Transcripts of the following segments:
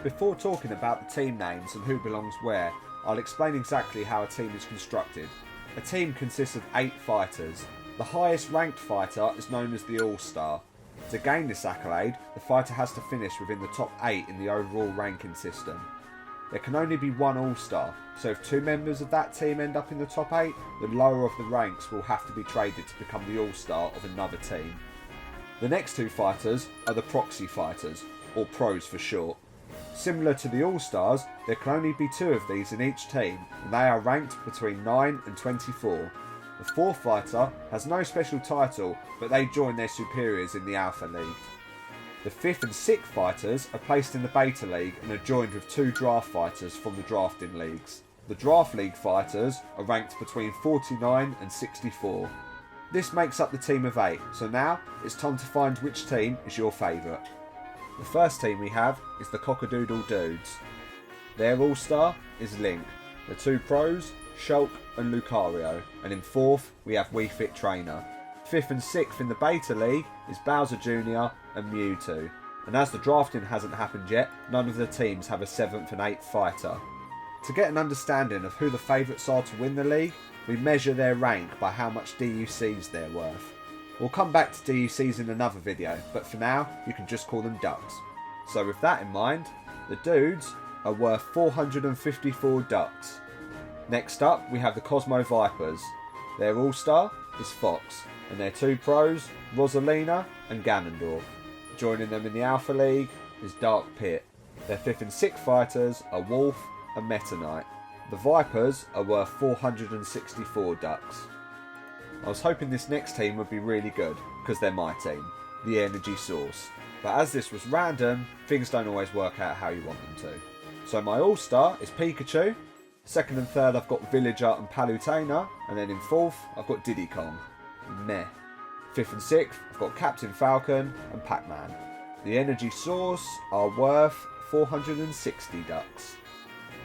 Before talking about the team names and who belongs where, I'll explain exactly how a team is constructed. A team consists of 8 fighters. The highest ranked fighter is known as the All-Star. To gain this accolade, the fighter has to finish within the top 8 in the overall ranking system. There can only be one All-Star, so if 2 members of that team end up in the top 8, the lower of the ranks will have to be traded to become the All-Star of another team. The next 2 fighters are the proxy fighters, or pros for short. Similar to the All-Stars, there can only be 2 of these in each team, and they are ranked between 9 and 24. The 4th fighter has no special title, but they join their superiors in the Alpha League. The 5th and 6th fighters are placed in the Beta League and are joined with 2 draft fighters from the drafting leagues. The Draft League fighters are ranked between 49 and 64. This makes up the team of 8, so now it's time to find which team is your favourite. The first team we have is the Cockadoodle Dudes. Their All-Star is Link. The 2 pros, Shulk and Lucario, and in 4th we have Wii Fit Trainer. 5th and 6th in the Beta League is Bowser Jr. and Mewtwo. And as the drafting hasn't happened yet, none of the teams have a 7th and 8th fighter. To get an understanding of who the favourites are to win the league, we measure their rank by how much DUCs they're worth. We'll come back to DUCs in another video, but for now you can just call them ducks. So with that in mind, the dudes are worth 454 ducks. Next up we have the Cosmo Vipers. Their All-Star is Fox, and their 2 pros, Rosalina and Ganondorf. Joining them in the Alpha League is Dark Pit. Their 5th and 6th fighters are Wolf and Meta Knight. The Vipers are worth 464 ducks. I was hoping this next team would be really good, because they're my team, the Energy Source. But as this was random, things don't always work out how you want them to. So my All-Star is Pikachu. 2nd and 3rd I've got Villager and Palutena, and then in 4th I've got Diddy Kong. Meh. 5th and 6th I've got Captain Falcon and Pac-Man. The Energy Source are worth 460 ducks.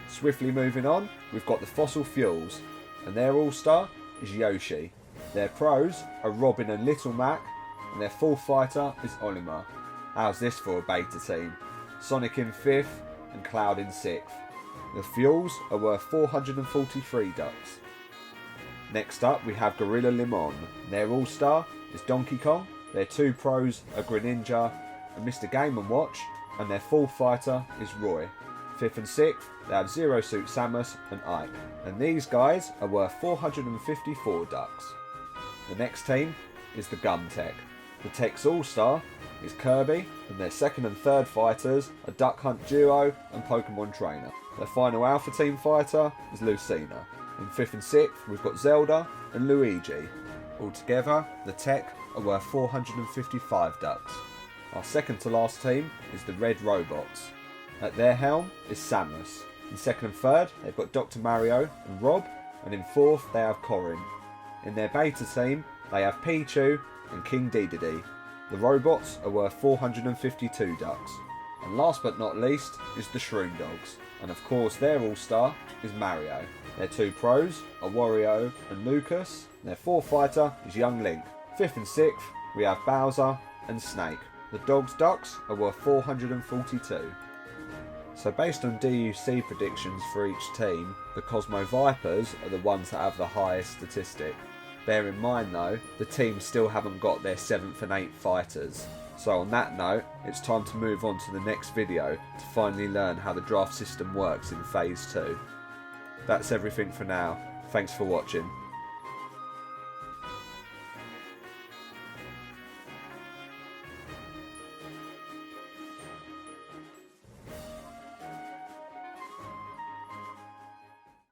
Swiftly moving on, we've got the Fossil Fuels, and their All-Star is Yoshi. Their pros are Robin and Little Mac, and their 4th fighter is Olimar. How's this for a beta team? Sonic in 5th and Cloud in 6th. The Fuels are worth 443 ducks. Next up we have Gorilla Limon. Their All-Star is Donkey Kong. Their 2 pros are Greninja and Mr. Game & Watch, and their 4th fighter is Roy. 5th and 6th they have Zero Suit Samus and Ike, and these guys are worth 454 ducks. The next team is the Gum Tech. The Tech's All-Star is Kirby, and their 2nd and 3rd fighters are Duck Hunt Duo and Pokemon Trainer. Their final Alpha Team fighter is Lucina. In 5th and 6th we've got Zelda and Luigi. Altogether, the Tech are worth 455 ducks. Our second to last team is the Red Robots. At their helm is Samus. In 2nd and 3rd they've got Dr. Mario and Rob, and in 4th they have Corrin. In their beta team they have Pichu and King Dedede. The robots are worth 452 ducks. And last but not least is the Shroom Dogs, and of course their All-Star is Mario. Their 2 pros are Wario and Lucas, and their 4th fighter is Young Link. 5th and 6th we have Bowser and Snake. The Dogs Ducks are worth 442. So based on DUC predictions for each team, the Cosmo Vipers are the ones that have the highest statistic. Bear in mind though, the teams still haven't got their 7th and 8th fighters. So on that note, it's time to move on to the next video to finally learn how the draft system works in Phase 2. That's everything for now. Thanks for watching.